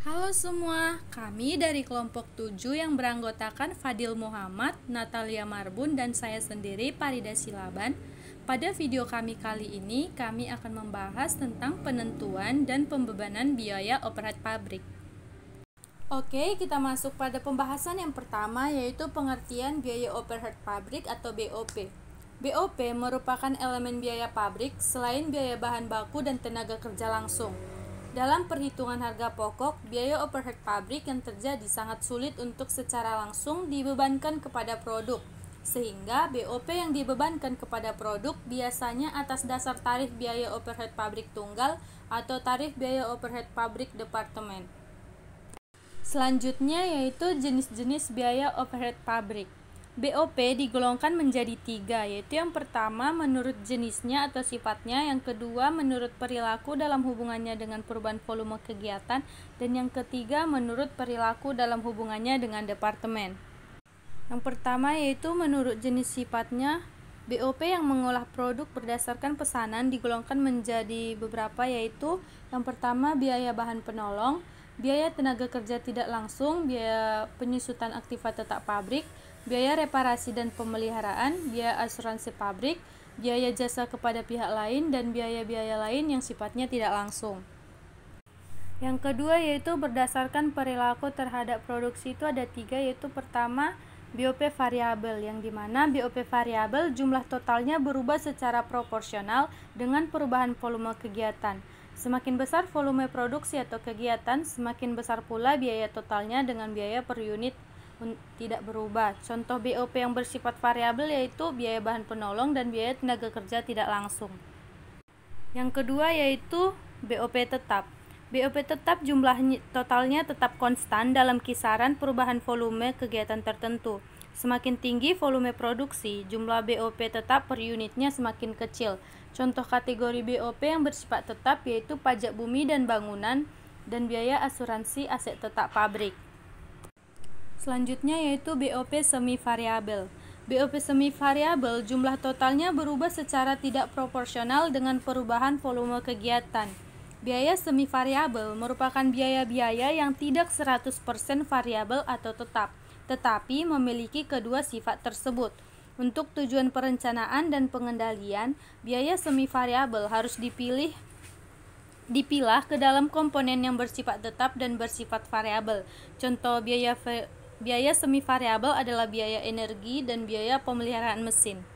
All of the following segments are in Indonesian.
Halo semua, kami dari kelompok 7 yang beranggotakan Fadil Muhammad, Natalia Marbun, dan saya sendiri Parida Silaban. Pada video kami kali ini, kami akan membahas tentang penentuan dan pembebanan biaya overhead pabrik. Oke, kita masuk pada pembahasan yang pertama, yaitu pengertian biaya overhead pabrik atau BOP. BOP merupakan elemen biaya pabrik selain biaya bahan baku dan tenaga kerja langsung. Dalam perhitungan harga pokok, biaya overhead pabrik yang terjadi sangat sulit untuk secara langsung dibebankan kepada produk, sehingga BOP yang dibebankan kepada produk biasanya atas dasar tarif biaya overhead pabrik tunggal atau tarif biaya overhead pabrik departemen. Selanjutnya yaitu jenis-jenis biaya overhead pabrik. BOP digolongkan menjadi 3, yaitu yang pertama menurut jenisnya atau sifatnya, yang kedua menurut perilaku dalam hubungannya dengan perubahan volume kegiatan, dan yang ketiga menurut perilaku dalam hubungannya dengan departemen. Yang pertama yaitu menurut jenis sifatnya. BOP yang mengolah produk berdasarkan pesanan digolongkan menjadi beberapa, yaitu yang pertama biaya bahan penolong, biaya tenaga kerja tidak langsung, biaya penyusutan aktiva tetap pabrik, biaya reparasi dan pemeliharaan, biaya asuransi pabrik, biaya jasa kepada pihak lain, dan biaya-biaya lain yang sifatnya tidak langsung. Yang kedua yaitu berdasarkan perilaku terhadap produksi, itu ada 3, yaitu pertama BOP variabel, yang dimana BOP variabel jumlah totalnya berubah secara proporsional dengan perubahan volume kegiatan. Semakin besar volume produksi atau kegiatan, semakin besar pula biaya totalnya dengan biaya per unit tidak berubah. Contoh BOP yang bersifat variabel yaitu biaya bahan penolong dan biaya tenaga kerja tidak langsung. Yang kedua yaitu BOP tetap. BOP tetap jumlah totalnya tetap konstan dalam kisaran perubahan volume kegiatan tertentu. Semakin tinggi volume produksi, jumlah BOP tetap per unitnya semakin kecil. Contoh kategori BOP yang bersifat tetap yaitu pajak bumi dan bangunan dan biaya asuransi aset tetap pabrik. Selanjutnya yaitu BOP semi variabel. BOP semi variabel jumlah totalnya berubah secara tidak proporsional dengan perubahan volume kegiatan. Biaya semi variabel merupakan biaya-biaya yang tidak 100% variabel atau tetap, tetapi memiliki kedua sifat tersebut. Untuk tujuan perencanaan dan pengendalian, biaya semi variabel harus dipilah ke dalam komponen yang bersifat tetap dan bersifat variabel. Contoh biaya semi variabel adalah biaya energi dan biaya pemeliharaan mesin.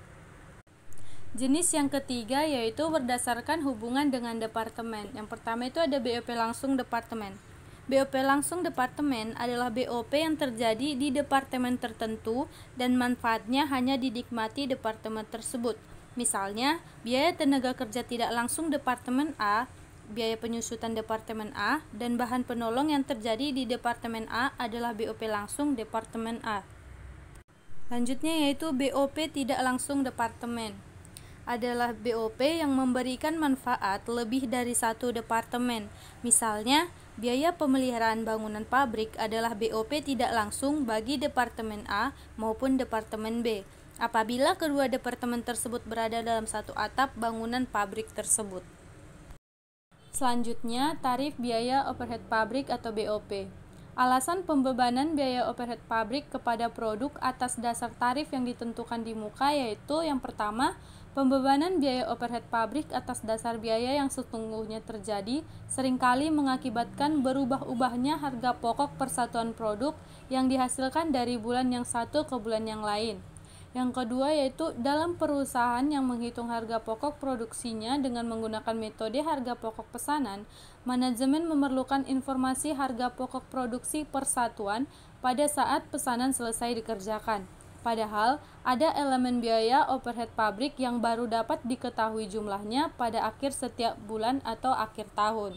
Jenis yang ketiga yaitu berdasarkan hubungan dengan departemen. Yang pertama itu ada BOP langsung departemen. BOP langsung departemen adalah BOP yang terjadi di departemen tertentu dan manfaatnya hanya dinikmati departemen tersebut. Misalnya, biaya tenaga kerja tidak langsung departemen A, biaya penyusutan departemen A, dan bahan penolong yang terjadi di departemen A adalah BOP langsung departemen A. Selanjutnya yaitu BOP tidak langsung departemen. Adalah BOP yang memberikan manfaat lebih dari satu departemen. Misalnya, biaya pemeliharaan bangunan pabrik adalah BOP tidak langsung bagi departemen A maupun departemen B, apabila kedua departemen tersebut berada dalam satu atap bangunan pabrik tersebut. Selanjutnya, tarif biaya overhead pabrik atau BOP. Alasan pembebanan biaya overhead pabrik kepada produk atas dasar tarif yang ditentukan di muka yaitu yang pertama, pembebanan biaya overhead pabrik atas dasar biaya yang sesungguhnya terjadi seringkali mengakibatkan berubah-ubahnya harga pokok persatuan produk yang dihasilkan dari bulan yang satu ke bulan yang lain. Yang kedua yaitu dalam perusahaan yang menghitung harga pokok produksinya dengan menggunakan metode harga pokok pesanan, manajemen memerlukan informasi harga pokok produksi persatuan pada saat pesanan selesai dikerjakan. Padahal, ada elemen biaya overhead pabrik yang baru dapat diketahui jumlahnya pada akhir setiap bulan atau akhir tahun.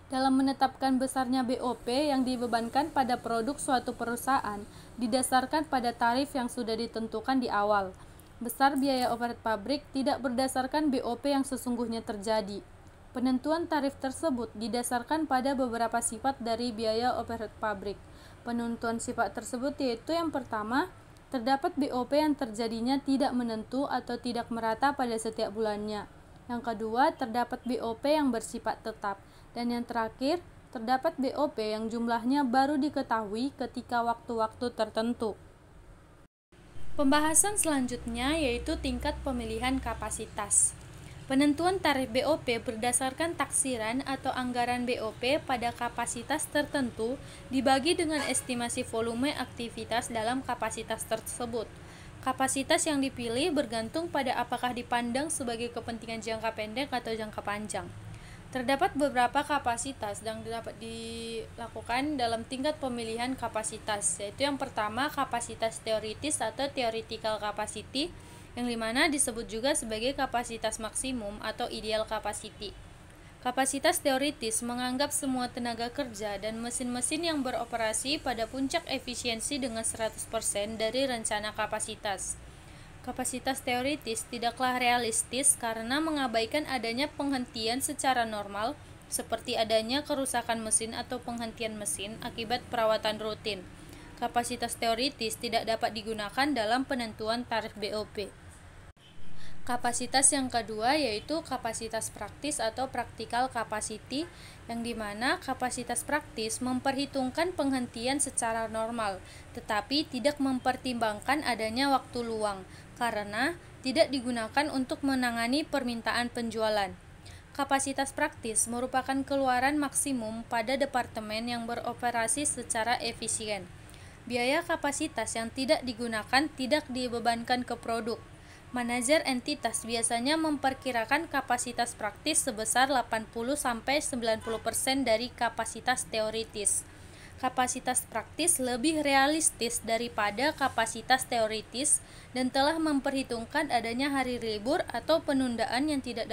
Dalam menetapkan besarnya BOP yang dibebankan pada produk suatu perusahaan, didasarkan pada tarif yang sudah ditentukan di awal. Besar biaya overhead pabrik tidak berdasarkan BOP yang sesungguhnya terjadi. Penentuan tarif tersebut didasarkan pada beberapa sifat dari biaya overhead pabrik. Penentuan sifat tersebut yaitu yang pertama, terdapat BOP yang terjadinya tidak menentu atau tidak merata pada setiap bulannya. Yang kedua, terdapat BOP yang bersifat tetap. Dan yang terakhir, terdapat BOP yang jumlahnya baru diketahui ketika waktu-waktu tertentu. Pembahasan selanjutnya yaitu tingkat pemilihan kapasitas. Penentuan tarif BOP berdasarkan taksiran atau anggaran BOP pada kapasitas tertentu dibagi dengan estimasi volume aktivitas dalam kapasitas tersebut. Kapasitas yang dipilih bergantung pada apakah dipandang sebagai kepentingan jangka pendek atau jangka panjang. Terdapat beberapa kapasitas yang dapat dilakukan dalam tingkat pemilihan kapasitas, yaitu yang pertama kapasitas teoritis atau theoretical capacity, yang dimana disebut juga sebagai kapasitas maksimum atau ideal capacity. Kapasitas teoritis menganggap semua tenaga kerja dan mesin-mesin yang beroperasi pada puncak efisiensi dengan 100% dari rencana kapasitas. Kapasitas teoritis tidaklah realistis karena mengabaikan adanya penghentian secara normal, seperti adanya kerusakan mesin atau penghentian mesin akibat perawatan rutin. Kapasitas teoritis tidak dapat digunakan dalam penentuan tarif BOP. Kapasitas yang kedua yaitu kapasitas praktis atau practical capacity, yang dimana kapasitas praktis memperhitungkan penghentian secara normal, tetapi tidak mempertimbangkan adanya waktu luang, karena tidak digunakan untuk menangani permintaan penjualan. Kapasitas praktis merupakan keluaran maksimum pada departemen yang beroperasi secara efisien. Biaya kapasitas yang tidak digunakan tidak dibebankan ke produk. Manajer entitas biasanya memperkirakan kapasitas praktis sebesar 80-90% dari kapasitas teoritis. Kapasitas praktis lebih realistis daripada kapasitas teoritis dan telah memperhitungkan adanya hari libur atau penundaan yang tidak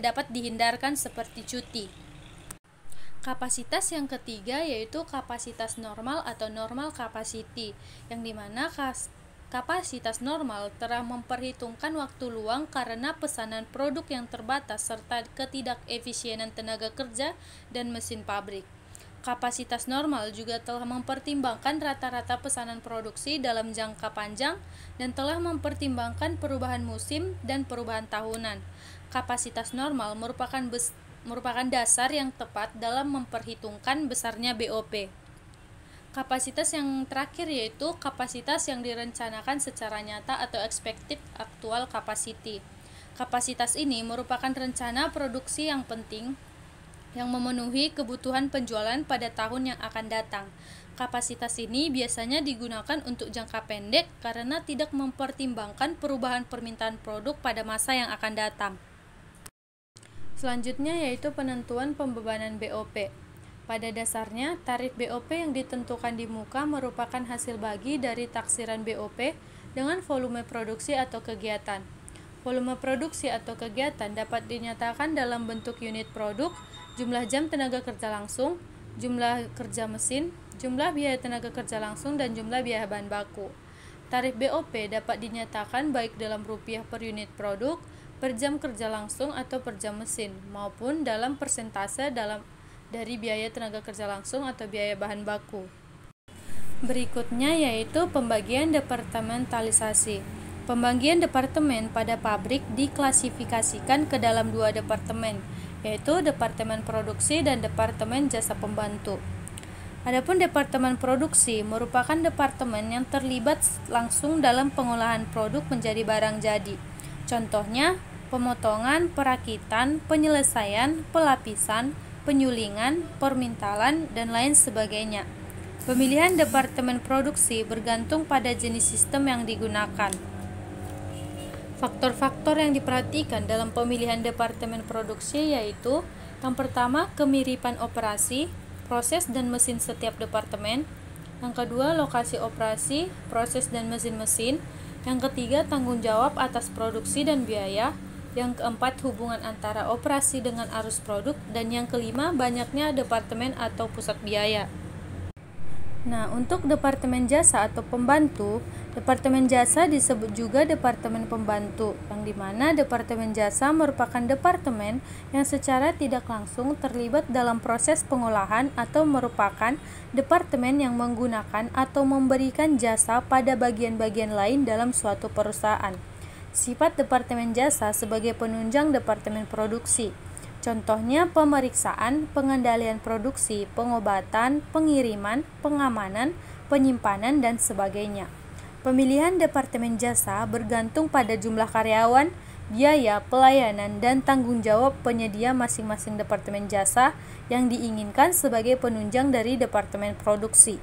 dapat dihindarkan seperti cuti. Kapasitas yang ketiga yaitu kapasitas normal atau normal capacity, yang dimana kapasitas normal telah memperhitungkan waktu luang karena pesanan produk yang terbatas serta ketidakefisienan tenaga kerja dan mesin pabrik. Kapasitas normal juga telah mempertimbangkan rata-rata pesanan produksi dalam jangka panjang dan telah mempertimbangkan perubahan musim dan perubahan tahunan. Kapasitas normal merupakan dasar yang tepat dalam memperhitungkan besarnya BOP. Kapasitas yang terakhir yaitu kapasitas yang direncanakan secara nyata atau expected actual capacity. Kapasitas ini merupakan rencana produksi yang penting yang memenuhi kebutuhan penjualan pada tahun yang akan datang. Kapasitas ini biasanya digunakan untuk jangka pendek karena tidak mempertimbangkan perubahan permintaan produk pada masa yang akan datang. Selanjutnya yaitu penentuan pembebanan BOP. Pada dasarnya, tarif BOP yang ditentukan di muka merupakan hasil bagi dari taksiran BOP dengan volume produksi atau kegiatan. Volume produksi atau kegiatan dapat dinyatakan dalam bentuk unit produk, jumlah jam tenaga kerja langsung, jumlah kerja mesin, jumlah biaya tenaga kerja langsung, dan jumlah biaya bahan baku. Tarif BOP dapat dinyatakan baik dalam rupiah per unit produk, per jam kerja langsung atau per jam mesin, maupun dalam persentase dari biaya tenaga kerja langsung atau biaya bahan baku. Berikutnya yaitu pembagian departementalisasi. Pembagian departemen pada pabrik diklasifikasikan ke dalam dua departemen, yaitu departemen produksi dan departemen jasa pembantu. Adapun departemen produksi merupakan departemen yang terlibat langsung dalam pengolahan produk menjadi barang jadi. Contohnya, pemotongan, perakitan, penyelesaian, pelapisan, penyulingan, permintalan, dan lain sebagainya. Pemilihan departemen produksi bergantung pada jenis sistem yang digunakan. Faktor-faktor yang diperhatikan dalam pemilihan departemen produksi yaitu yang pertama, kemiripan operasi, proses dan mesin setiap departemen. Yang kedua, lokasi operasi, proses dan mesin-mesin. Yang ketiga, tanggung jawab atas produksi dan biaya. Yang keempat, hubungan antara operasi dengan arus produk. Dan yang kelima, banyaknya departemen atau pusat biaya. Nah, untuk departemen jasa atau pembantu, departemen jasa disebut juga departemen pembantu, yang dimana departemen jasa merupakan departemen yang secara tidak langsung terlibat dalam proses pengolahan atau merupakan departemen yang menggunakan atau memberikan jasa pada bagian-bagian lain dalam suatu perusahaan. Sifat departemen jasa sebagai penunjang departemen produksi. Contohnya pemeriksaan, pengendalian produksi, pengobatan, pengiriman, pengamanan, penyimpanan, dan sebagainya. Pemilihan departemen jasa bergantung pada jumlah karyawan, biaya, pelayanan, dan tanggung jawab penyedia masing-masing departemen jasa yang diinginkan sebagai penunjang dari departemen produksi.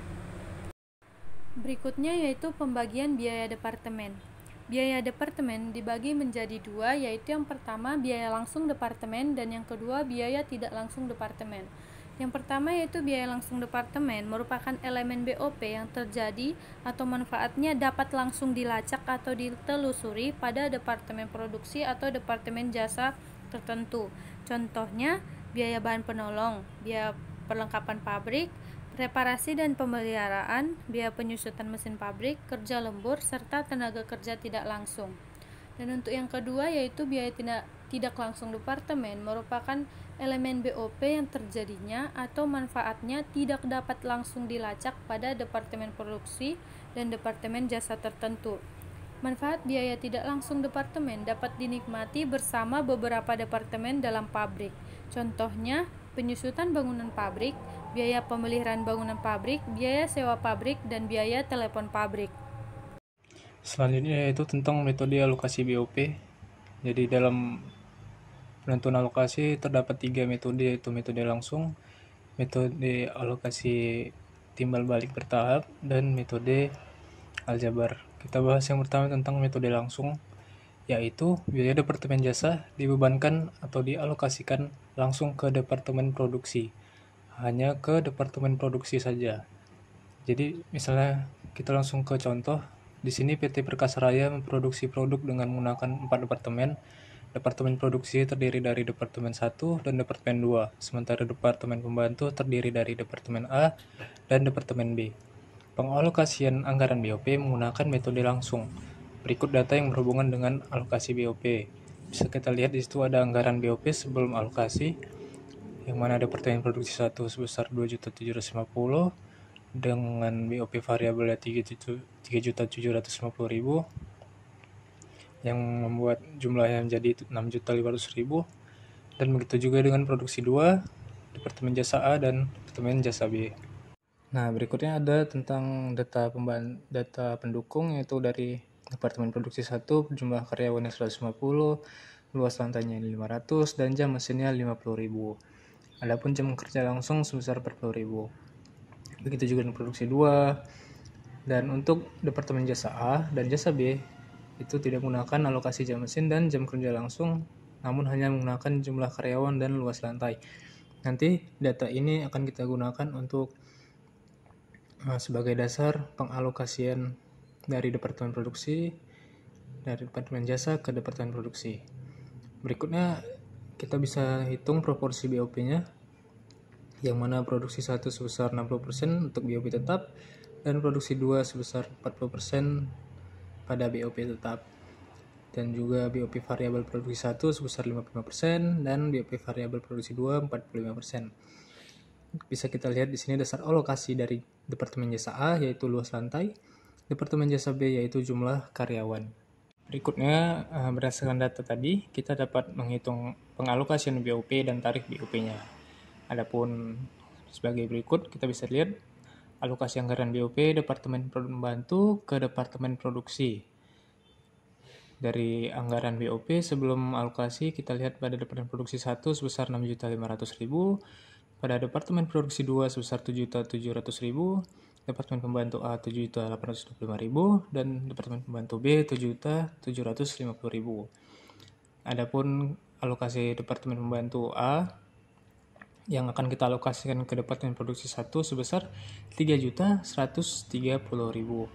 Berikutnya yaitu pembagian biaya departemen. Biaya departemen dibagi menjadi dua, yaitu yang pertama biaya langsung departemen dan yang kedua biaya tidak langsung departemen. Yang pertama yaitu biaya langsung departemen merupakan elemen BOP yang terjadi atau manfaatnya dapat langsung dilacak atau ditelusuri pada departemen produksi atau departemen jasa tertentu. Contohnya biaya bahan penolong, biaya perlengkapan pabrik, reparasi dan pemeliharaan, biaya penyusutan mesin pabrik, kerja lembur, serta tenaga kerja tidak langsung. Dan untuk yang kedua yaitu biaya tidak langsung departemen merupakan elemen BOP yang terjadinya atau manfaatnya tidak dapat langsung dilacak pada departemen produksi dan departemen jasa tertentu. Manfaat biaya tidak langsung departemen dapat dinikmati bersama beberapa departemen dalam pabrik. Contohnya, penyusutan bangunan pabrik, biaya pemeliharaan bangunan pabrik, biaya sewa pabrik, dan biaya telepon pabrik. Selanjutnya yaitu tentang metode alokasi BOP. Jadi dalam penentuan alokasi terdapat 3 metode, yaitu metode langsung, metode alokasi timbal balik bertahap, dan metode aljabar. Kita bahas yang pertama tentang metode langsung, yaitu biaya departemen jasa dibebankan atau dialokasikan langsung ke departemen produksi, hanya ke departemen produksi saja. Jadi misalnya kita langsung ke contoh. Di sini PT Perkasa Raya memproduksi produk dengan menggunakan 4 departemen. Departemen produksi terdiri dari Departemen 1 dan Departemen 2, sementara Departemen Pembantu terdiri dari Departemen A dan Departemen B. Pengalokasian anggaran BOP menggunakan metode langsung. Berikut data yang berhubungan dengan alokasi BOP. Bisa kita lihat di situ ada anggaran BOP sebelum alokasi, yang mana Departemen Produksi 1 sebesar 2.750.000 dengan BOP variabelnya 3.750.000 yang membuat jumlahnya menjadi 6.500.000, dan begitu juga dengan produksi 2, Departemen Jasa A dan Departemen Jasa B. Nah, berikutnya ada tentang data pendukung, yaitu dari Departemen Produksi 1 jumlah karyawannya 150, luas lantainya 500, dan jam mesinnya 50.000. Adapun jam kerja langsung sebesar 40.000. Begitu juga dengan produksi 2. Dan untuk Departemen Jasa A dan Jasa B itu tidak menggunakan alokasi jam mesin dan jam kerja langsung, namun hanya menggunakan jumlah karyawan dan luas lantai. Nanti data ini akan kita gunakan untuk sebagai dasar pengalokasian dari Departemen Produksi, dari Departemen Jasa ke Departemen Produksi. Berikutnya kita bisa hitung proporsi BOP-nya, yang mana produksi 1 sebesar 60% untuk BOP tetap dan produksi 2 sebesar 40% pada BOP tetap, dan juga BOP variabel produksi 1 sebesar 55% dan BOP variabel produksi 2 45%. Bisa kita lihat di sini dasar alokasi dari Departemen Jasa A yaitu luas lantai, Departemen Jasa B yaitu jumlah karyawan. Berikutnya, berdasarkan data tadi, kita dapat menghitung pengalokasian BOP dan tarif BOP-nya. Adapun sebagai berikut, kita bisa lihat alokasi anggaran BOP Departemen Pembantu ke Departemen Produksi. Dari anggaran BOP sebelum alokasi, kita lihat pada Departemen Produksi 1 sebesar 6.500.000, pada Departemen Produksi 2 sebesar 7.700.000, Departemen Pembantu A 7.825.000, dan Departemen Pembantu B 7.750.000. Adapun alokasi Departemen Pembantu A yang akan kita alokasikan ke Departemen Produksi 1 sebesar 3.130.000.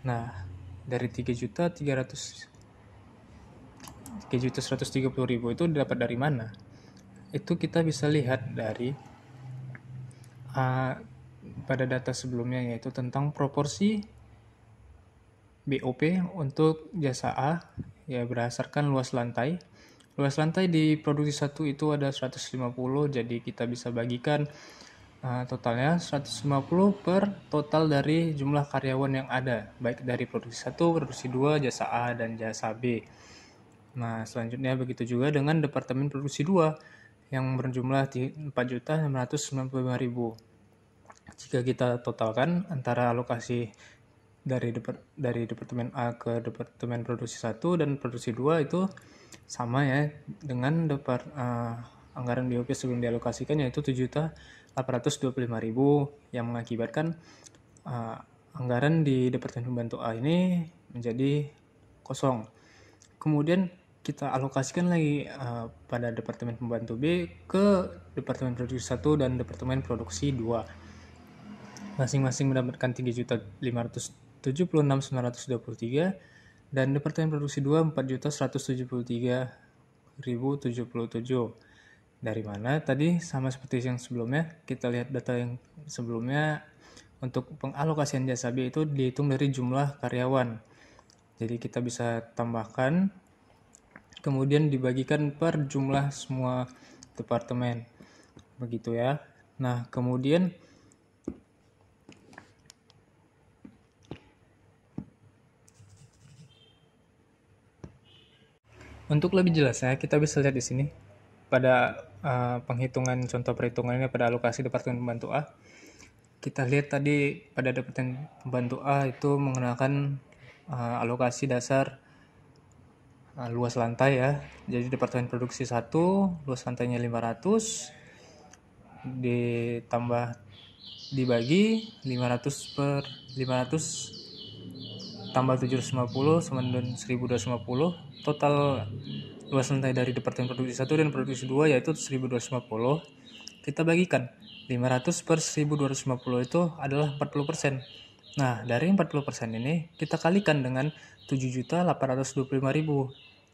Nah, dari 3.130.000 itu didapat dari mana? Itu kita bisa lihat dari pada data sebelumnya, yaitu tentang proporsi BOP untuk jasa A ya berdasarkan luas lantai. Luas lantai di produksi 1 itu ada 150, jadi kita bisa bagikan totalnya 150 per total dari jumlah karyawan yang ada, baik dari produksi 1, produksi 2, jasa A, dan jasa B. Nah, selanjutnya begitu juga dengan Departemen Produksi 2, yang berjumlah 4.695.000. Jika kita totalkan antara alokasi dari Departemen A ke Departemen Produksi 1 dan Produksi 2 itu sama ya dengan anggaran BOP sebelum dialokasikan, yaitu 7.825.000, yang mengakibatkan anggaran di Departemen Pembantu A ini menjadi kosong. Kemudian kita alokasikan lagi pada Departemen Pembantu B ke Departemen Produksi 1 dan Departemen Produksi 2. Masing-masing mendapatkan 3.576.923 dan Departemen Produksi 2 4.173.077. Dari mana tadi sama seperti yang sebelumnya, kita lihat data yang sebelumnya untuk pengalokasian jasa B itu dihitung dari jumlah karyawan. Jadi kita bisa tambahkan kemudian dibagikan per jumlah semua departemen. Begitu ya. Nah, kemudian untuk lebih jelasnya, kita bisa lihat di sini pada penghitungan contoh perhitungannya pada alokasi Departemen Pembantu A. Kita lihat tadi pada Departemen Pembantu A itu mengenakan alokasi dasar luas lantai ya. Jadi Departemen Produksi 1 luas lantainya 500 ditambah dibagi 500 per 500 tambah 750 sama dengan 1250. Total luas lantai dari Departemen Produksi 1 dan Produksi 2 yaitu 1250. Kita bagikan 500 per 1250 itu adalah 40%. Nah, dari 40% ini kita kalikan dengan 7.825.000.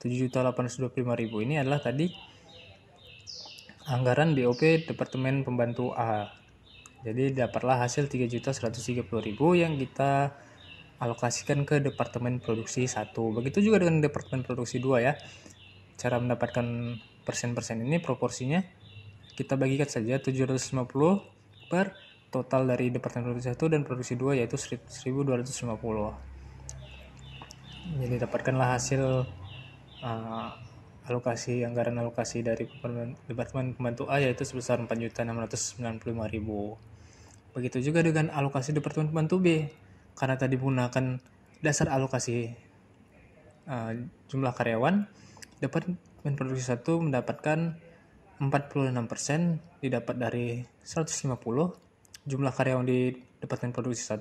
7.825.000 ini adalah tadi anggaran BOP Departemen Pembantu A. Jadi dapatlah hasil 3.130.000 yang kita alokasikan ke Departemen Produksi 1. Begitu juga dengan Departemen Produksi 2 ya. Cara mendapatkan persen-persen ini proporsinya kita bagikan saja 750 per total dari Departemen Produksi 1 dan Produksi 2 yaitu 1.250. Jadi dapatkanlah hasil anggaran alokasi dari Departemen Pembantu A yaitu sebesar 4.695.000. Begitu juga dengan alokasi Departemen Pembantu B. Karena tadi menggunakan dasar alokasi jumlah karyawan, Departemen Produksi 1 mendapatkan 46% didapat dari 150 jumlah karyawan di Departemen Produksi 1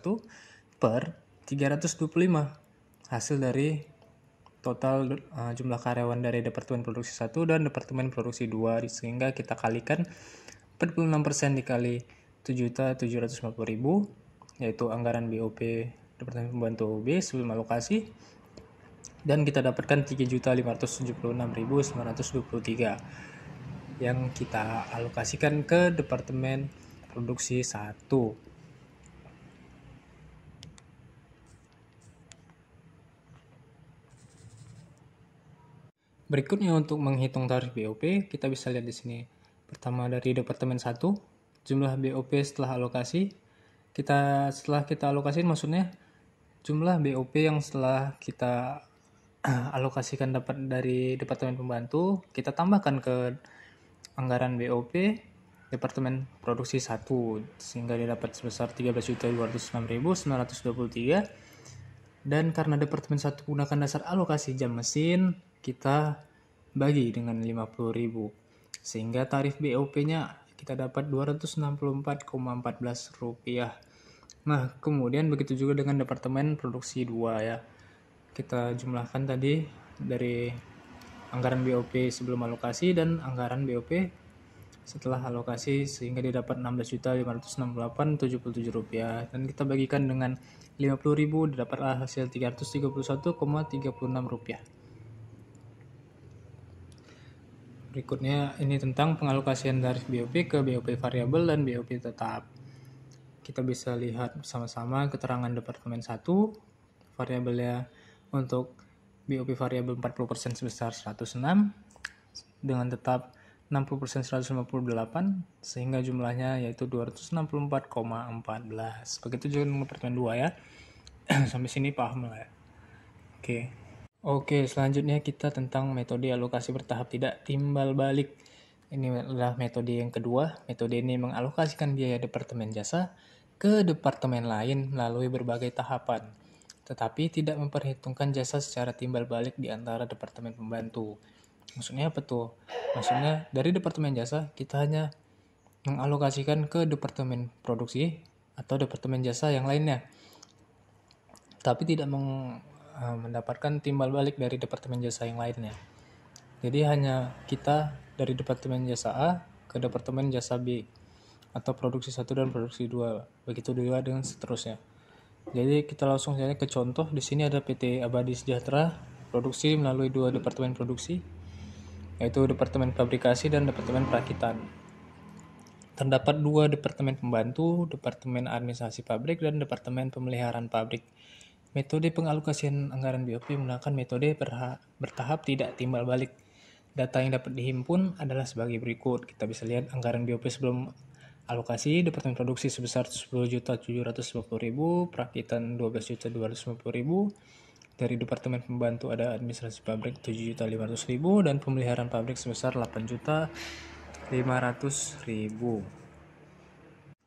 per 325 hasil dari total jumlah karyawan dari Departemen Produksi 1 dan Departemen Produksi 2, sehingga kita kalikan 46% dikali 7.750.000 yaitu anggaran BOP Departemen Pembantu B sebelum alokasi, dan kita dapatkan 3.576.923 yang kita alokasikan ke Departemen Produksi 1. Berikutnya untuk menghitung tarif BOP, kita bisa lihat di sini. Pertama dari Departemen 1, jumlah BOP setelah alokasi. Setelah kita alokasi maksudnya jumlah BOP yang setelah kita alokasikan dapat dari Departemen Pembantu, kita tambahkan ke anggaran BOP Departemen Produksi 1 sehingga dia dapat sebesar 13.206.923. Dan karena Departemen 1 menggunakan dasar alokasi jam mesin, kita bagi dengan 50.000 sehingga tarif BOP-nya kita dapat Rp264,14. Nah, kemudian begitu juga dengan Departemen Produksi 2 ya. Kita jumlahkan tadi dari anggaran BOP sebelum alokasi dan anggaran BOP setelah alokasi sehingga dia dapat Rp16.568.77 dan kita bagikan dengan 50.000 dapatlah hasil Rp331,36. Berikutnya ini tentang pengalokasian tarif BOP ke BOP variabel dan BOP tetap. Kita bisa lihat bersama-sama keterangan Departemen 1, variabelnya untuk BOP variabel 40% sebesar 106, dengan tetap 60% 158, sehingga jumlahnya yaitu 264,14. Begitu juga dengan Departemen 2 ya. Sampai sini paham lah ya. Oke, selanjutnya kita tentang metode alokasi bertahap tidak timbal balik. Ini adalah metode yang kedua. Metode ini mengalokasikan biaya departemen jasa ke departemen lain melalui berbagai tahapan, tetapi tidak memperhitungkan jasa secara timbal balik di antara departemen pembantu. Maksudnya apa tuh? Maksudnya dari departemen jasa kita hanya mengalokasikan ke departemen produksi atau departemen jasa yang lainnya, tapi tidak mendapatkan timbal balik dari departemen jasa yang lainnya. Jadi hanya kita dari departemen jasa A ke departemen jasa B atau produksi 1 dan produksi 2. Begitu juga dengan seterusnya. Jadi kita langsung saja ke contoh. Di sini ada PT Abadi Sejahtera produksi melalui 2 departemen produksi, yaitu departemen fabrikasi dan departemen perakitan. Terdapat 2 departemen pembantu, departemen administrasi pabrik dan departemen pemeliharaan pabrik. Metode pengalokasian anggaran BOP menggunakan metode bertahap tidak timbal balik. Data yang dapat dihimpun adalah sebagai berikut. Kita bisa lihat anggaran BOP sebelum alokasi, departemen produksi sebesar 10.750.000, perakitan 12.250.000, dari departemen pembantu ada administrasi pabrik 7.500.000 dan pemeliharaan pabrik sebesar 8.500.000.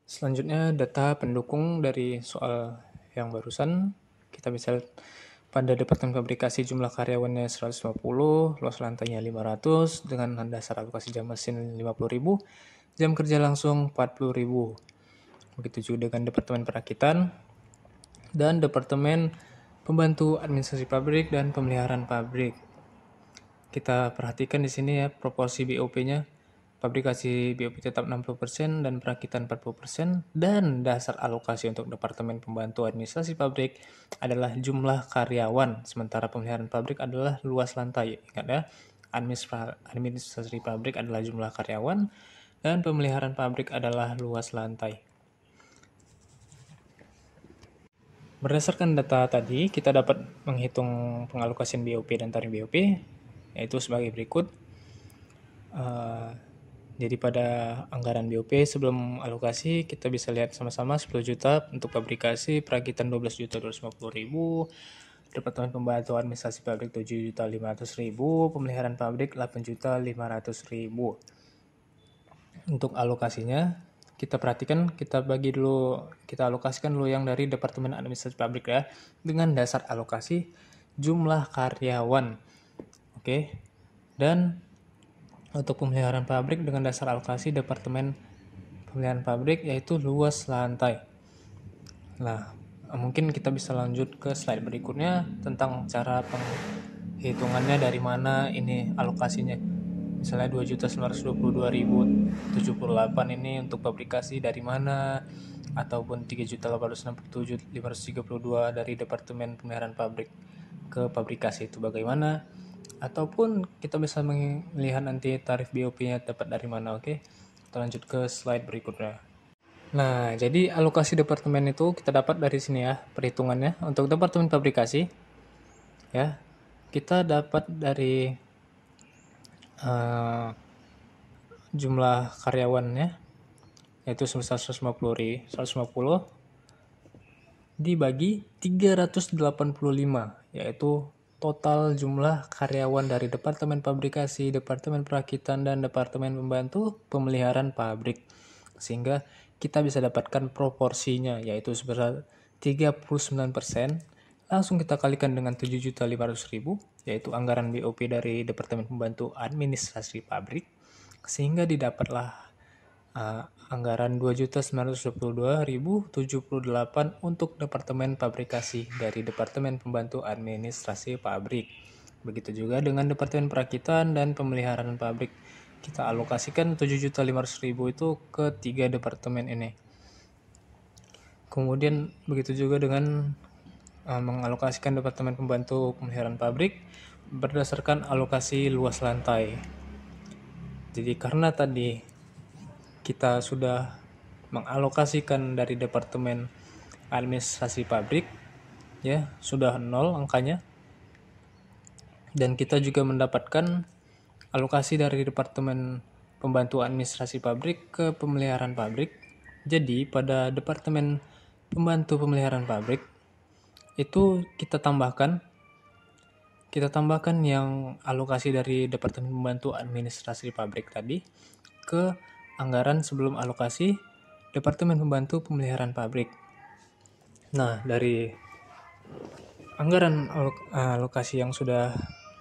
Selanjutnya data pendukung dari soal yang barusan. Kita bisa lihat pada departemen fabrikasi jumlah karyawannya 150, luas lantainya 500 dengan dasar alokasi jam mesin 50.000, jam kerja langsung 40.000. Begitu juga dengan departemen perakitan dan departemen pembantu administrasi pabrik dan pemeliharaan pabrik. Kita perhatikan di sini ya proporsi BOP-nya. Fabrikasi BOP tetap 60% dan perakitan 40%, dan dasar alokasi untuk departemen pembantu administrasi pabrik adalah jumlah karyawan, sementara pemeliharaan pabrik adalah luas lantai. Ingat ya, administrasi pabrik adalah jumlah karyawan dan pemeliharaan pabrik adalah luas lantai. Berdasarkan data tadi, kita dapat menghitung pengalokasian BOP dan tarif BOP, yaitu sebagai berikut. Jadi pada anggaran BOP sebelum alokasi kita bisa lihat sama-sama 10 juta untuk fabrikasi, perakitan 12.250.000, departemen pembantu administrasi pabrik 7.500.000, pemeliharaan pabrik 8.500.000. Untuk alokasinya kita perhatikan, kita alokasikan dulu yang dari departemen administrasi pabrik ya, dengan dasar alokasi jumlah karyawan. Oke. Dan untuk pemeliharaan pabrik dengan dasar alokasi departemen pemeliharaan pabrik yaitu luas lantai. Nah, mungkin kita bisa lanjut ke slide berikutnya tentang cara penghitungannya, dari mana ini alokasinya. Misalnya 2.922.078 ini untuk fabrikasi dari mana, ataupun 3.867.532 dari departemen pemeliharaan pabrik ke fabrikasi itu bagaimana, ataupun kita bisa melihat nanti tarif BOP-nya dapat dari mana. Oke, kita lanjut ke slide berikutnya. Nah, jadi alokasi departemen itu kita dapat dari sini ya, perhitungannya. Untuk departemen fabrikasi ya, kita dapat dari jumlah karyawannya yaitu sebesar 150 dibagi 385, yaitu total jumlah karyawan dari departemen fabrikasi, departemen perakitan, dan departemen pembantu pemeliharaan pabrik. Sehingga kita bisa dapatkan proporsinya, yaitu sebesar 39%. Langsung kita kalikan dengan 7.500.000, yaitu anggaran BOP dari departemen pembantu administrasi pabrik. Sehingga didapatlah anggaran 2.922.078 untuk departemen fabrikasi dari departemen pembantu administrasi pabrik. Begitu juga dengan departemen perakitan dan pemeliharaan pabrik. Kita alokasikan 7.500.000 itu ke 3 departemen ini. Kemudian begitu juga dengan mengalokasikan departemen pembantu pemeliharaan pabrik berdasarkan alokasi luas lantai. Jadi karena tadi kita sudah mengalokasikan dari departemen administrasi pabrik ya, sudah 0 angkanya, dan kita juga mendapatkan alokasi dari departemen pembantu administrasi pabrik ke pemeliharaan pabrik. Jadi pada departemen pembantu pemeliharaan pabrik itu kita tambahkan yang alokasi dari departemen pembantu administrasi pabrik tadi ke anggaran sebelum alokasi Departemen Pembantu Pemeliharaan Pabrik. Nah, dari anggaran alokasi yang sudah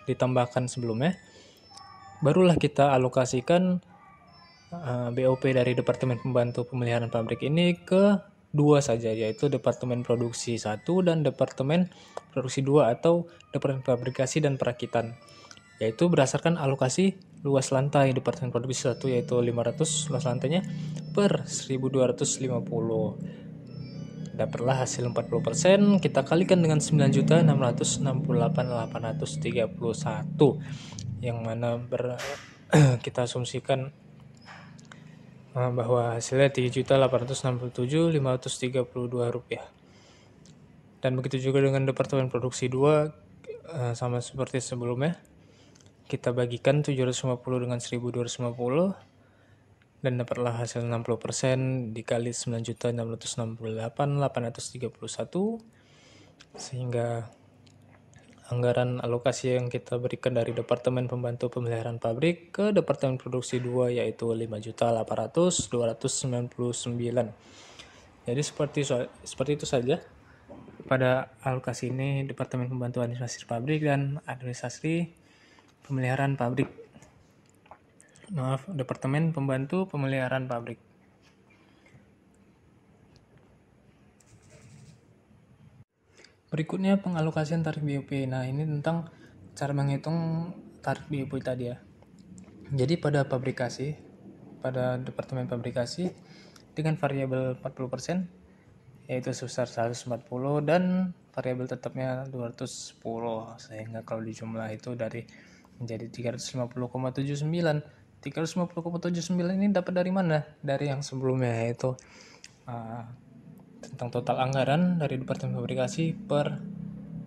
ditambahkan sebelumnya, barulah kita alokasikan BOP dari Departemen Pembantu Pemeliharaan Pabrik ini ke dua saja, yaitu Departemen Produksi 1 dan Departemen Produksi 2 atau Departemen Fabrikasi dan Perakitan, yaitu berdasarkan alokasi luas lantai Departemen Produksi 1 yaitu 500 luas lantainya per 1250. Dapatlah hasil 40%, kita kalikan dengan 9.668.831 yang mana kita asumsikan bahwa hasilnya 3.867.532 rupiah. Dan begitu juga dengan Departemen Produksi 2, sama seperti sebelumnya, kita bagikan 750 dengan 1.250 dan dapatlah hasil 60% dikali 9.668.831, sehingga anggaran alokasi yang kita berikan dari Departemen Pembantu Pemeliharaan Pabrik ke Departemen Produksi 2 yaitu 5.800.299. Jadi seperti itu saja pada alokasi ini Departemen Pembantu Administrasi Pabrik dan Administrasi Pemeliharaan Pabrik. Departemen Pembantu Pemeliharaan Pabrik. Berikutnya pengalokasian tarif BOP. Nah, ini tentang cara menghitung tarif BOP tadi ya. Jadi pada Departemen Pabrikasi dengan variabel 40% yaitu sebesar 140 dan variabel tetapnya 210, sehingga kalau dijumlah itu menjadi 350,79. 350,79 ini dapat dari mana? Dari yang sebelumnya, yaitu tentang total anggaran dari Departemen Fabrikasi per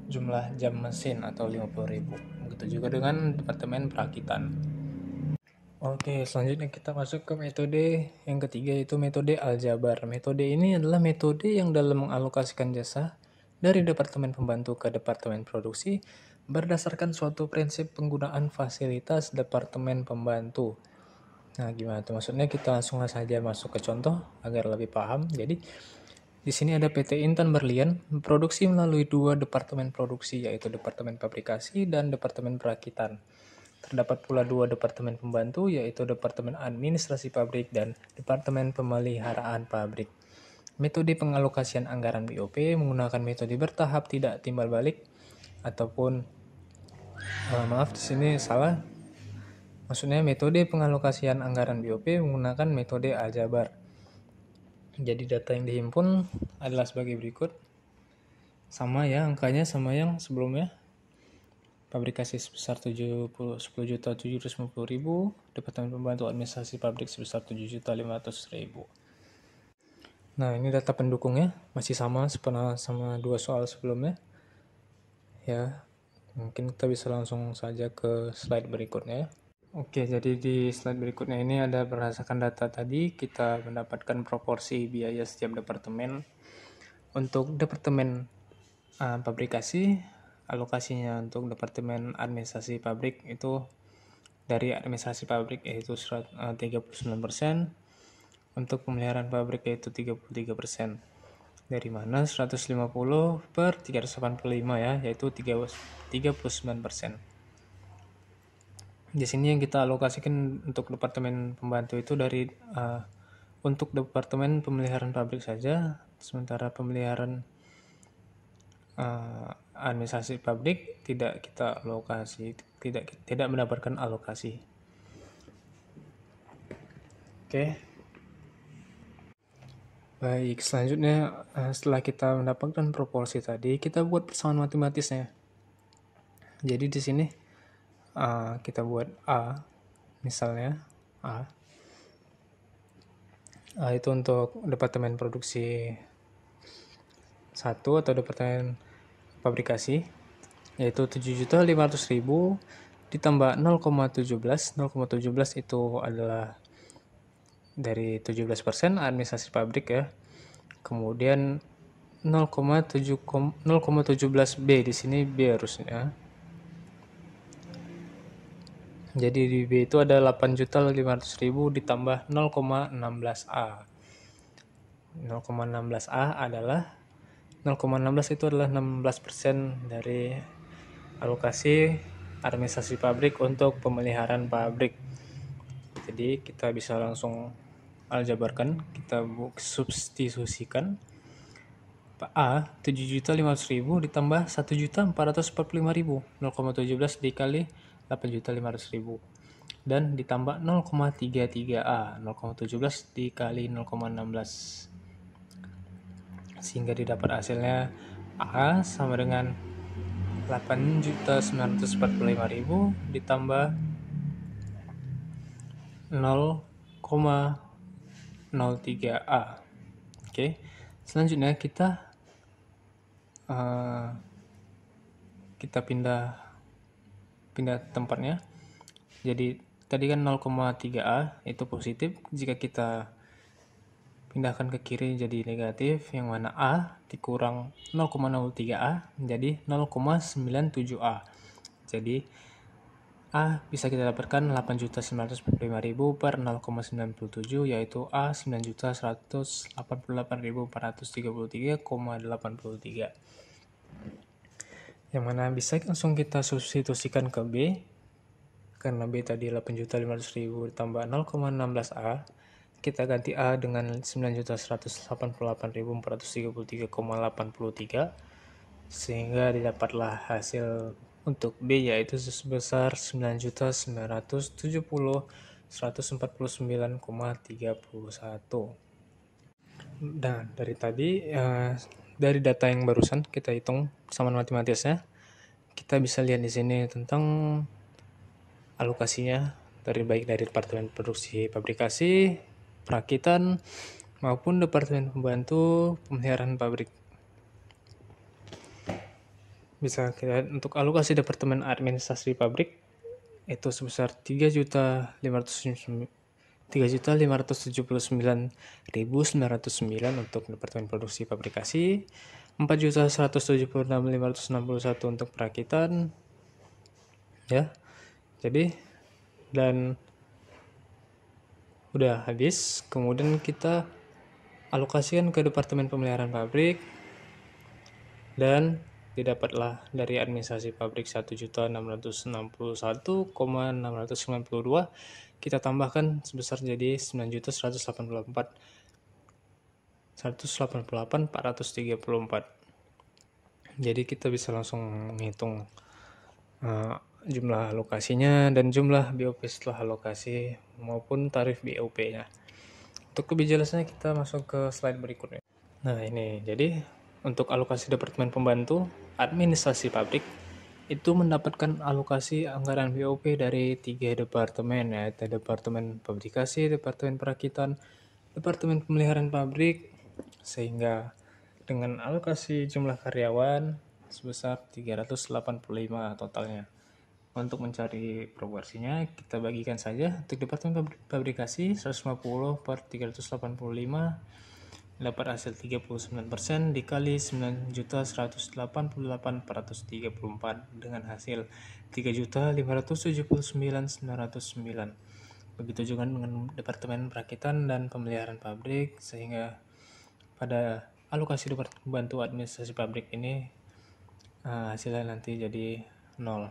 jumlah jam mesin atau 50.000. Begitu juga dengan Departemen Perakitan. Oke, selanjutnya kita masuk ke metode yang ketiga, yaitu metode aljabar. Metode ini adalah metode yang dalam mengalokasikan jasa dari Departemen Pembantu ke Departemen Produksi berdasarkan suatu prinsip penggunaan fasilitas Departemen Pembantu. Nah, gimana tuh maksudnya? Kita langsung saja masuk ke contoh agar lebih paham. Jadi, di sini ada PT Intan Berlian produksi melalui dua departemen produksi, yaitu Departemen Fabrikasi dan Departemen Perakitan. Terdapat pula dua departemen pembantu, yaitu Departemen Administrasi Pabrik dan Departemen Pemeliharaan Pabrik. Metode pengalokasian anggaran BOP menggunakan metode bertahap tidak timbal balik ataupun maaf di sini salah. Maksudnya metode pengalokasian anggaran BOP menggunakan metode aljabar. Jadi data yang dihimpun adalah sebagai berikut. Sama ya, angkanya sama yang sebelumnya. Fabrikasi sebesar 10.750.000, Departemen Pembantu Administrasi Pabrik sebesar 7.500.000. Nah, ini data pendukungnya masih sama dua soal sebelumnya. Ya, mungkin kita bisa langsung saja ke slide berikutnya. Oke, jadi di slide berikutnya ini ada berdasarkan data tadi kita mendapatkan proporsi biaya setiap departemen. Untuk Departemen Fabrikasi, alokasinya untuk Departemen Administrasi Pabrik itu dari administrasi pabrik yaitu 39%, untuk pemeliharaan pabrik yaitu 33%. Dari mana 150 per 385 ya, yaitu 39%. Di sini yang kita alokasikan untuk Departemen Pembantu itu dari untuk Departemen Pemeliharaan Pabrik saja, sementara pemeliharaan administrasi pabrik tidak kita alokasi, tidak mendapatkan alokasi. Oke. Baik, selanjutnya setelah kita mendapatkan proporsi tadi, kita buat persamaan matematisnya. Jadi di sini kita buat A, misalnya A itu untuk Departemen Produksi 1 atau Departemen Fabrikasi, yaitu 7.500.000 ditambah 0,17. 0,17 itu adalah dari 17% administrasi pabrik ya. Kemudian 0,17B, di sini B harusnya. Jadi di B itu ada 8.500.000 ditambah 0,16A. 0,16A adalah 0,16 itu adalah 16% dari alokasi administrasi pabrik untuk pemeliharaan pabrik. Jadi kita bisa langsung aljabarkan, kita substitusikan A 7.500.000 ditambah 1.445.000, 0,17 dikali 8.500.000 dan ditambah 0,33A, 0,17 dikali 0,16 sehingga didapat hasilnya A sama dengan 8.945.000 ditambah 0,03A. Oke. Selanjutnya kita pindah tempatnya. Jadi tadi kan 0,3A itu positif, jika kita pindahkan ke kiri jadi negatif, yang mana A dikurang 0,03A menjadi 0,97A. Jadi A bisa kita dapatkan 8.945.000 per 0,97, yaitu A 9.188.433,83. Yang mana bisa langsung kita substitusikan ke B, karena B tadi 8.500.000 ditambah 0,16A, kita ganti A dengan 9.188.433,83, sehingga didapatlah hasil untuk B yaitu sebesar 9.970.149,31. Nah, dari tadi dari data yang barusan kita hitung sama matematisnya, kita bisa lihat di sini tentang alokasinya baik dari Departemen Produksi Pabrikasi, Perakitan, maupun Departemen Pembantu Pemeliharaan Pabrik. Bisa kita untuk alokasi Departemen Administrasi Pabrik itu sebesar 3.579.909 untuk Departemen Produksi Pabrikasi, 4.176.561 untuk perakitan, ya. Jadi dan udah habis. Kemudian kita alokasikan ke Departemen Pemeliharaan Pabrik dan didapatlah dari administrasi pabrik 1.661,692, kita tambahkan sebesar jadi 9.188.434. Jadi kita bisa langsung menghitung jumlah alokasinya dan jumlah BOP setelah alokasi maupun tarif BOP-nya. Untuk lebih jelasnya kita masuk ke slide berikutnya. Nah, ini jadi untuk alokasi Departemen Pembantu Administrasi Pabrik itu mendapatkan alokasi anggaran BOP dari 3 departemen, yaitu Departemen Pabrikasi, Departemen Perakitan, Departemen Pemeliharaan Pabrik, sehingga dengan alokasi jumlah karyawan sebesar 385 totalnya. Untuk mencari proporsinya, kita bagikan saja untuk Departemen Pabrikasi 150 per 385, dapat hasil 39% dikali 9.188.434 dengan hasil 3.579.909. Begitu juga dengan Departemen Perakitan dan Pemeliharaan Pabrik, sehingga pada alokasi Departemen Pembantu Administrasi Pabrik ini hasilnya nanti jadi 0.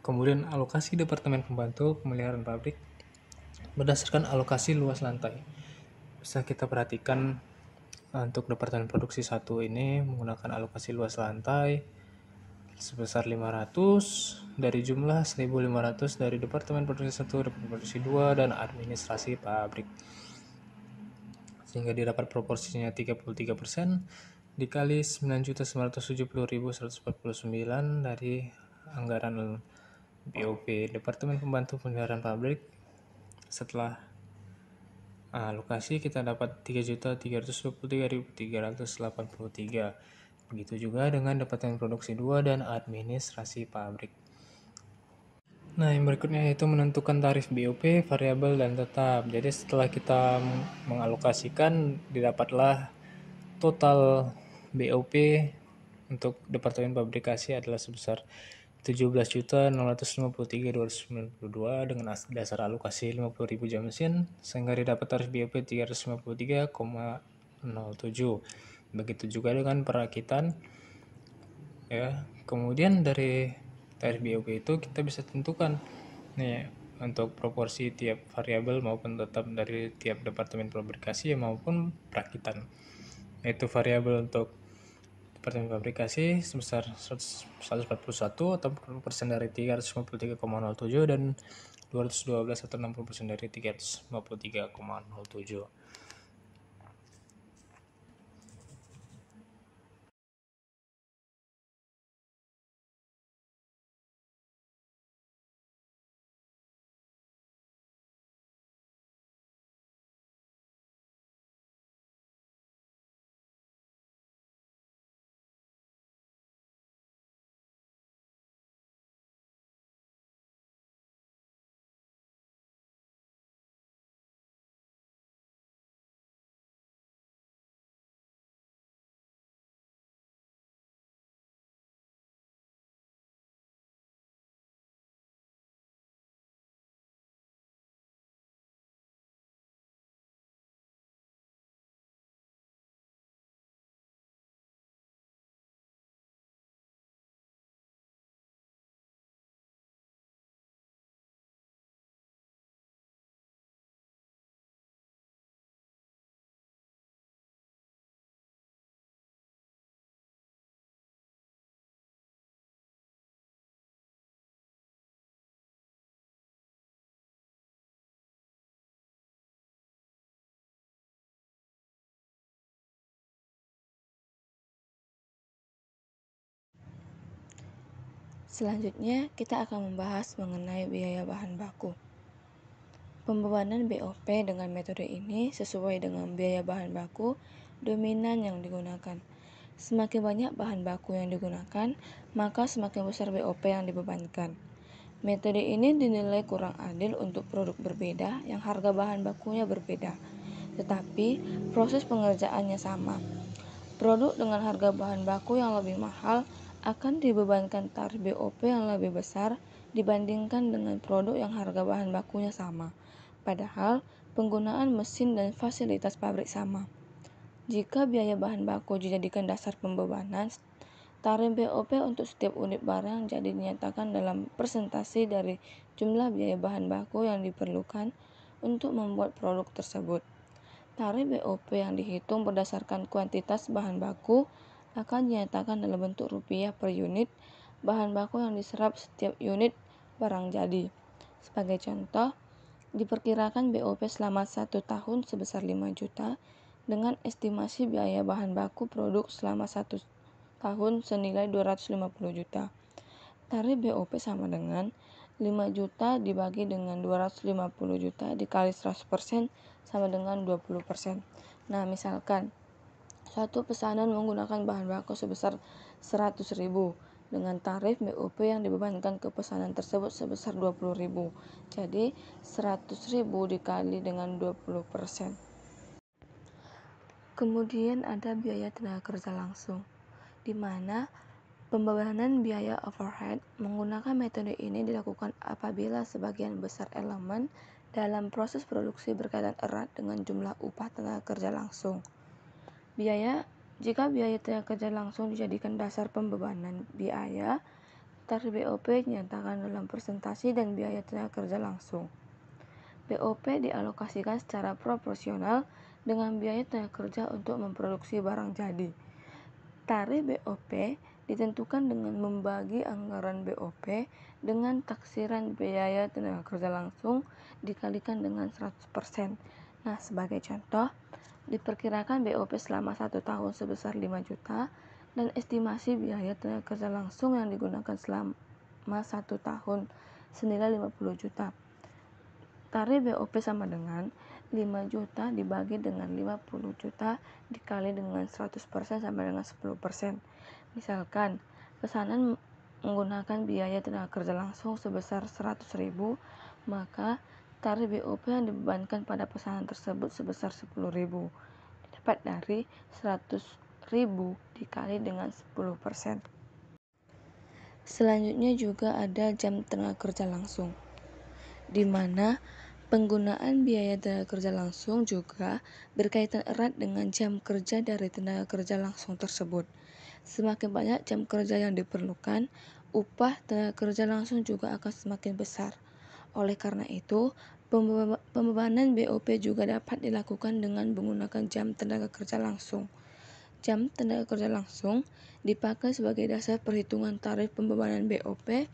Kemudian alokasi Departemen Pembantu Pemeliharaan Pabrik berdasarkan alokasi luas lantai. Bisa kita perhatikan untuk Departemen Produksi 1 ini menggunakan alokasi luas lantai sebesar 500 dari jumlah 1.500 dari Departemen Produksi 1, Departemen Produksi 2, dan Administrasi Pabrik. Sehingga didapat proporsinya 33% dikali 9.970.149 dari anggaran BOP Departemen Pembantu Pemeliharaan Pabrik. Setelah alokasi kita dapat 3.323.383. Begitu juga dengan Departemen Produksi 2 dan Administrasi Pabrik. Nah, yang berikutnya yaitu menentukan tarif BOP, variabel, dan tetap. Jadi setelah kita mengalokasikan, didapatlah total BOP untuk Departemen Pabrikasi adalah sebesar 17.653.292 dengan dasar alokasi 50.000 jam mesin, sehingga didapat tarif BOP 353,07. Begitu juga dengan perakitan ya. Kemudian dari tarif BOP itu kita bisa tentukan nih untuk proporsi tiap variabel maupun tetap dari tiap departemen fabrikasi maupun perakitan. Yaitu variabel untuk departemen fabrikasi sebesar 141 atau 40% dari 353,07 dan 212 atau 60% dari 353,07. Selanjutnya, kita akan membahas mengenai biaya bahan baku. Pembebanan BOP dengan metode ini sesuai dengan biaya bahan baku dominan yang digunakan. Semakin banyak bahan baku yang digunakan, maka semakin besar BOP yang dibebankan. Metode ini dinilai kurang adil untuk produk berbeda yang harga bahan bakunya berbeda, tetapi proses pengerjaannya sama. Produk dengan harga bahan baku yang lebih mahal akan dibebankan tarif BOP yang lebih besar dibandingkan dengan produk yang harga bahan bakunya sama, padahal penggunaan mesin dan fasilitas pabrik sama. Jika biaya bahan baku dijadikan dasar pembebanan, tarif BOP untuk setiap unit barang jadi dinyatakan dalam persentase dari jumlah biaya bahan baku yang diperlukan untuk membuat produk tersebut. Tarif BOP yang dihitung berdasarkan kuantitas bahan baku akan dinyatakan dalam bentuk rupiah per unit bahan baku yang diserap setiap unit barang jadi. Sebagai contoh, diperkirakan BOP selama 1 tahun sebesar 5 juta dengan estimasi biaya bahan baku produk selama 1 tahun senilai 250 juta. Tarif BOP sama dengan 5 juta dibagi dengan 250 juta dikali 100% sama dengan 20%. Nah, misalkan suatu pesanan menggunakan bahan baku sebesar 100.000 dengan tarif BOP yang dibebankan ke pesanan tersebut sebesar 20.000. Jadi 100.000 dikali dengan 20%. Kemudian ada biaya tenaga kerja langsung, di mana pembebanan biaya overhead menggunakan metode ini dilakukan apabila sebagian besar elemen dalam proses produksi berkaitan erat dengan jumlah upah tenaga kerja langsung. Jika biaya tenaga kerja langsung dijadikan dasar pembebanan biaya, tarif BOP dinyatakan dalam persentase dan biaya tenaga kerja langsung. BOP dialokasikan secara proporsional dengan biaya tenaga kerja untuk memproduksi barang jadi. Tarif BOP ditentukan dengan membagi anggaran BOP dengan taksiran biaya tenaga kerja langsung dikalikan dengan 100%. Nah, sebagai contoh, diperkirakan BOP selama 1 tahun sebesar 5 juta dan estimasi biaya tenaga kerja langsung yang digunakan selama 1 tahun senilai 50 juta. Tarif BOP sama dengan 5 juta dibagi dengan 50 juta dikali dengan 100% sama dengan 10%. Misalkan, pesanan menggunakan biaya tenaga kerja langsung sebesar 100.000, maka tarif BOP yang dibebankan pada pesanan tersebut sebesar 10.000. Didapat dari 100.000 dikali dengan 10%. Selanjutnya juga ada jam tenaga kerja langsung, di mana penggunaan biaya tenaga kerja langsung juga berkaitan erat dengan jam kerja dari tenaga kerja langsung tersebut. Semakin banyak jam kerja yang diperlukan, upah tenaga kerja langsung juga akan semakin besar. Oleh karena itu, pembebanan BOP juga dapat dilakukan dengan menggunakan jam tenaga kerja langsung. Jam tenaga kerja langsung dipakai sebagai dasar perhitungan tarif pembebanan BOP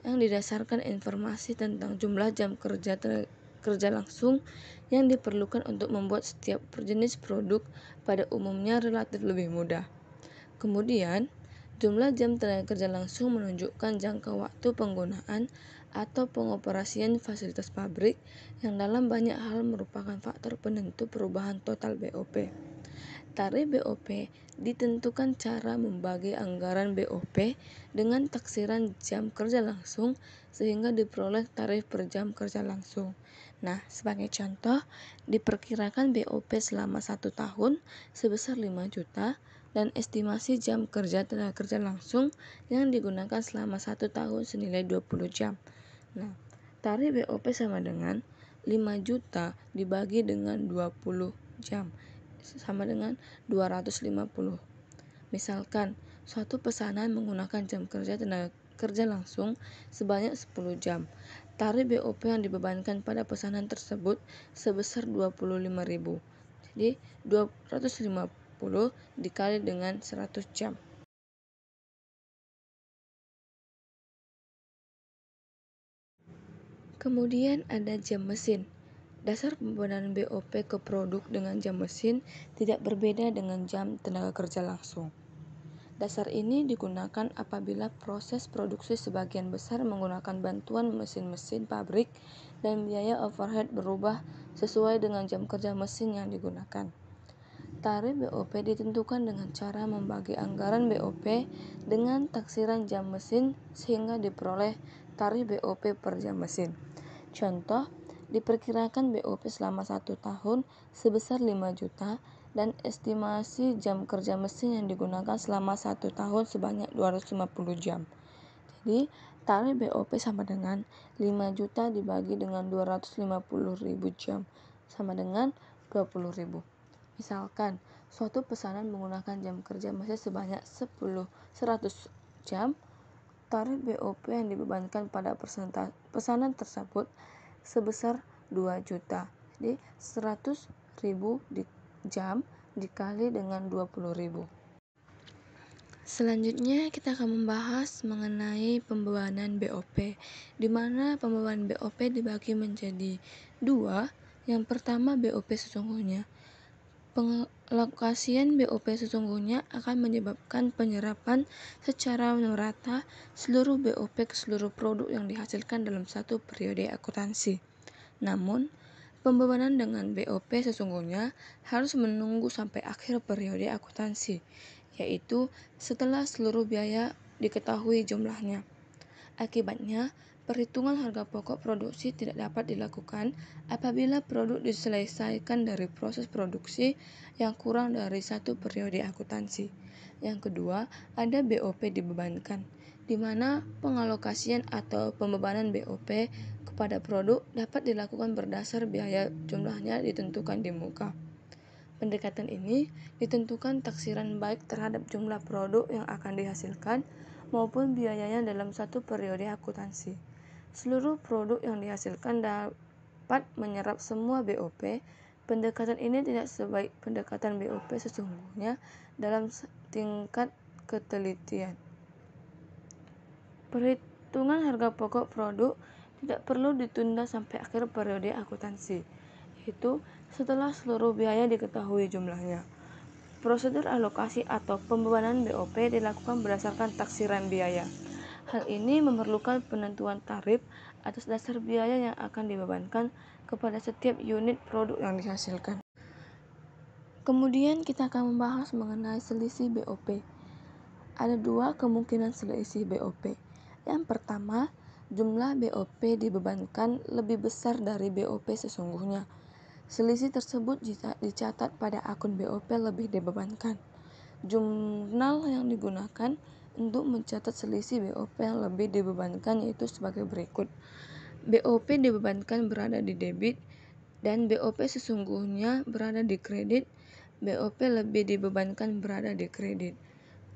yang didasarkan informasi tentang jumlah jam kerja langsung yang diperlukan untuk membuat setiap jenis produk, pada umumnya relatif lebih mudah. Kemudian, jumlah jam tenaga kerja langsung menunjukkan jangka waktu penggunaan atau pengoperasian fasilitas pabrik yang dalam banyak hal merupakan faktor penentu perubahan total BOP. Tarif BOP ditentukan cara membagi anggaran BOP dengan taksiran jam kerja langsung sehingga diperoleh tarif per jam kerja langsung. Nah, sebagai contoh, diperkirakan BOP selama 1 tahun sebesar 5 juta dan estimasi jam kerja tenaga kerja langsung yang digunakan selama 1 tahun senilai 20 jam. Nah, tarif BOP sama dengan 5 juta dibagi dengan 20 jam sama dengan 250. Misalkan, suatu pesanan menggunakan jam kerja tenaga kerja langsung sebanyak 10 jam. Tarif BOP yang dibebankan pada pesanan tersebut sebesar 25.000. Jadi, 250 dikali dengan 100 jam. Kemudian ada jam mesin. Dasar pembebanan BOP ke produk dengan jam mesin tidak berbeda dengan jam tenaga kerja langsung. Dasar ini digunakan apabila proses produksi sebagian besar menggunakan bantuan mesin-mesin pabrik dan biaya overhead berubah sesuai dengan jam kerja mesin yang digunakan. Tarif BOP ditentukan dengan cara membagi anggaran BOP dengan taksiran jam mesin sehingga diperoleh tarif BOP per jam mesin. Contoh, diperkirakan BOP selama 1 tahun sebesar 5 juta dan estimasi jam kerja mesin yang digunakan selama 1 tahun sebanyak 250 jam. Jadi, tarif BOP sama dengan 5 juta dibagi dengan 250.000 jam sama dengan 20.000. Misalkan, suatu pesanan menggunakan jam kerja mesin sebanyak 100 jam, tarif BOP yang dibebankan pada pesanan tersebut sebesar 2 juta. Jadi 100.000 jam dikali dengan 20.000. Selanjutnya kita akan membahas mengenai pembebanan BOP, di mana pembebanan BOP dibagi menjadi 2. Yang pertama, BOP sesungguhnya. Pengalokasian BOP sesungguhnya akan menyebabkan penyerapan secara merata seluruh BOP ke seluruh produk yang dihasilkan dalam satu periode akuntansi. Namun, pembebanan dengan BOP sesungguhnya harus menunggu sampai akhir periode akuntansi, yaitu setelah seluruh biaya diketahui jumlahnya. Akibatnya, perhitungan harga pokok produksi tidak dapat dilakukan apabila produk diselesaikan dari proses produksi yang kurang dari 1 periode akuntansi. Yang kedua, ada BOP dibebankan, di mana pengalokasian atau pembebanan BOP kepada produk dapat dilakukan berdasar biaya jumlahnya ditentukan di muka. Pendekatan ini ditentukan taksiran baik terhadap jumlah produk yang akan dihasilkan maupun biayanya dalam satu periode akuntansi. Seluruh produk yang dihasilkan dapat menyerap semua BOP. Pendekatan ini tidak sebaik pendekatan BOP sesungguhnya dalam tingkat ketelitian. Perhitungan harga pokok produk tidak perlu ditunda sampai akhir periode akuntansi, yaitu setelah seluruh biaya diketahui jumlahnya. Prosedur alokasi atau pembebanan BOP dilakukan berdasarkan taksiran biaya. Hal ini memerlukan penentuan tarif atas dasar biaya yang akan dibebankan kepada setiap unit produk yang dihasilkan. Kemudian kita akan membahas mengenai selisih BOP. Ada 2 kemungkinan selisih BOP. Yang pertama, jumlah BOP dibebankan lebih besar dari BOP sesungguhnya. Selisih tersebut dicatat pada akun BOP lebih dibebankan. Jurnal yang digunakan untuk mencatat selisih BOP yang lebih dibebankan, yaitu sebagai berikut. BOP dibebankan berada di debit dan BOP sesungguhnya berada di kredit. BOP lebih dibebankan berada di kredit.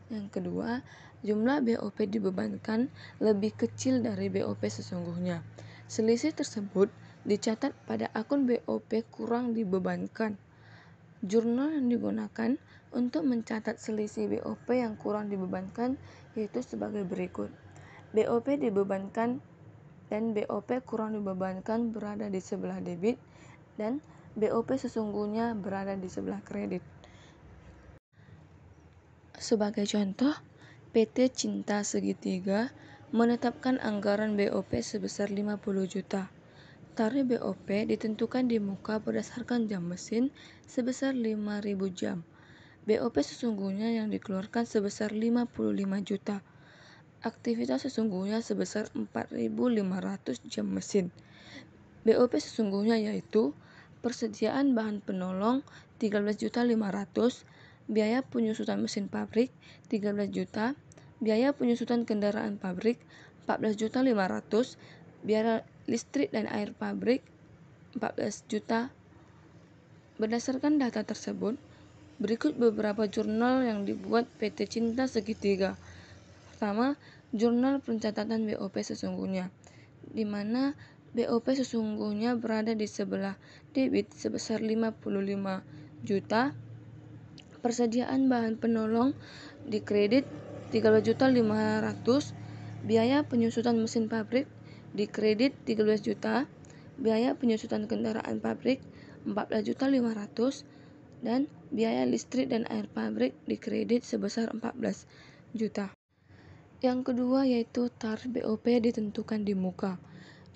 Yang kedua, jumlah BOP dibebankan lebih kecil dari BOP sesungguhnya. Selisih tersebut dicatat pada akun BOP kurang dibebankan. Jurnal yang digunakan untuk mencatat selisih BOP yang kurang dibebankan yaitu sebagai berikut. BOP dibebankan dan BOP kurang dibebankan berada di sebelah debit dan BOP sesungguhnya berada di sebelah kredit. Sebagai contoh, PT Cinta Segitiga menetapkan anggaran BOP sebesar 50 juta. Tarif BOP ditentukan di muka berdasarkan jam mesin sebesar 5.000 jam. BOP sesungguhnya yang dikeluarkan sebesar 55 juta. Aktivitas sesungguhnya sebesar 4.500 jam mesin. BOP sesungguhnya yaitu persediaan bahan penolong 13.500.000, biaya penyusutan mesin pabrik 13 juta, biaya penyusutan kendaraan pabrik 14.500.000, biaya listrik dan air pabrik 14 juta. Berdasarkan data tersebut, berikut beberapa jurnal yang dibuat PT Cinta Segitiga. Pertama, jurnal pencatatan BOP sesungguhnya, di mana BOP sesungguhnya berada di sebelah debit sebesar 55 juta, persediaan bahan penolong di kredit 13.500.000, biaya penyusutan mesin pabrik di kredit 13 juta, biaya penyusutan kendaraan pabrik 14.500.000, dan biaya listrik dan air pabrik di kredit sebesar 14 juta. Yang kedua yaitu tarif BOP ditentukan di muka,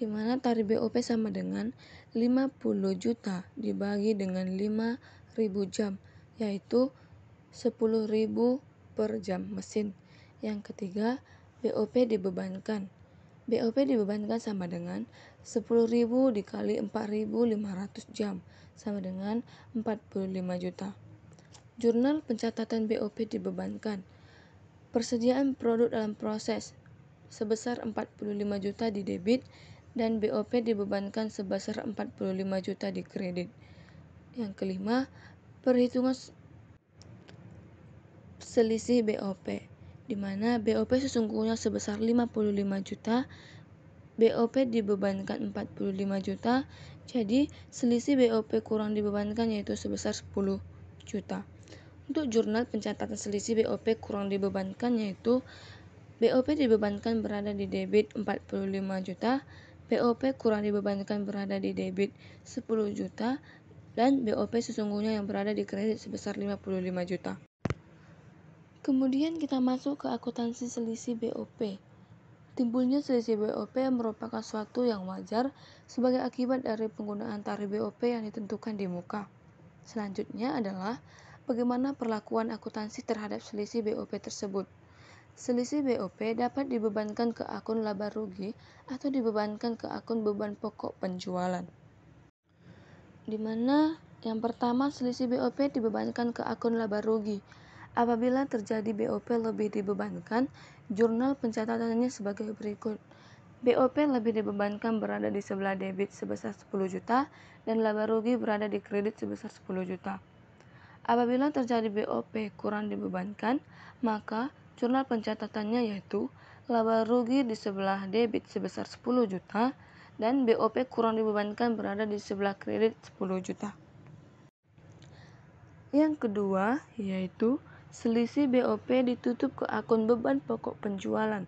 di mana tarif BOP sama dengan 50 juta dibagi dengan 5.000 jam, yaitu 10.000 per jam mesin. Yang ketiga, BOP dibebankan. BOP dibebankan sama dengan 10.000 dikali 4.500 jam, sama dengan 45 juta. Jurnal pencatatan BOP dibebankan. Persediaan produk dalam proses sebesar 45 juta di debit dan BOP dibebankan sebesar 45 juta di kredit. Yang kelima, perhitungan selisih BOP, di mana BOP sesungguhnya sebesar 55 juta, BOP dibebankan 45 juta, jadi selisih BOP kurang dibebankan yaitu sebesar 10 juta. Untuk jurnal pencatatan selisih BOP kurang dibebankan yaitu BOP dibebankan berada di debit 45 juta, BOP kurang dibebankan berada di debit 10 juta, dan BOP sesungguhnya yang berada di kredit sebesar 55 juta. Kemudian kita masuk ke akuntansi selisih BOP. Timbulnya selisih BOP merupakan suatu yang wajar sebagai akibat dari penggunaan tarif BOP yang ditentukan di muka. Selanjutnya adalah bagaimana perlakuan akuntansi terhadap selisih BOP tersebut. Selisih BOP dapat dibebankan ke akun laba rugi atau dibebankan ke akun beban pokok penjualan. Di mana yang pertama, selisih BOP dibebankan ke akun laba rugi. Apabila terjadi BOP lebih dibebankan, jurnal pencatatannya sebagai berikut. BOP lebih dibebankan berada di sebelah debit sebesar 10 juta dan laba rugi berada di kredit sebesar 10 juta. Apabila terjadi BOP kurang dibebankan, maka jurnal pencatatannya yaitu laba rugi di sebelah debit sebesar 10 juta dan BOP kurang dibebankan berada di sebelah kredit 10 juta. Yang kedua yaitu selisih BOP ditutup ke akun beban pokok penjualan.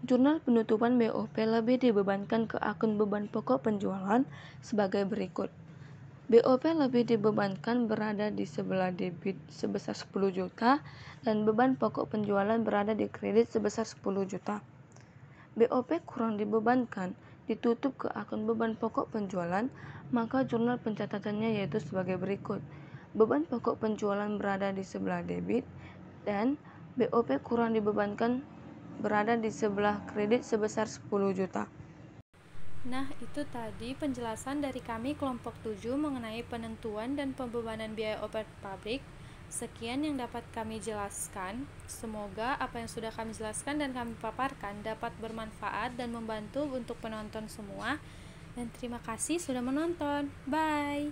Jurnal penutupan BOP lebih dibebankan ke akun beban pokok penjualan sebagai berikut. BOP lebih dibebankan berada di sebelah debit sebesar 10 juta dan beban pokok penjualan berada di kredit sebesar 10 juta. BOP kurang dibebankan ditutup ke akun beban pokok penjualan, maka jurnal pencatatannya yaitu sebagai berikut. Beban pokok penjualan berada di sebelah debit dan BOP kurang dibebankan berada di sebelah kredit sebesar 10 juta. Nah, itu tadi penjelasan dari kami kelompok 7 mengenai penentuan dan pembebanan biaya overhead pabrik. Sekian yang dapat kami jelaskan. Semoga apa yang sudah kami jelaskan dan kami paparkan dapat bermanfaat dan membantu untuk penonton semua. Dan terima kasih sudah menonton. Bye.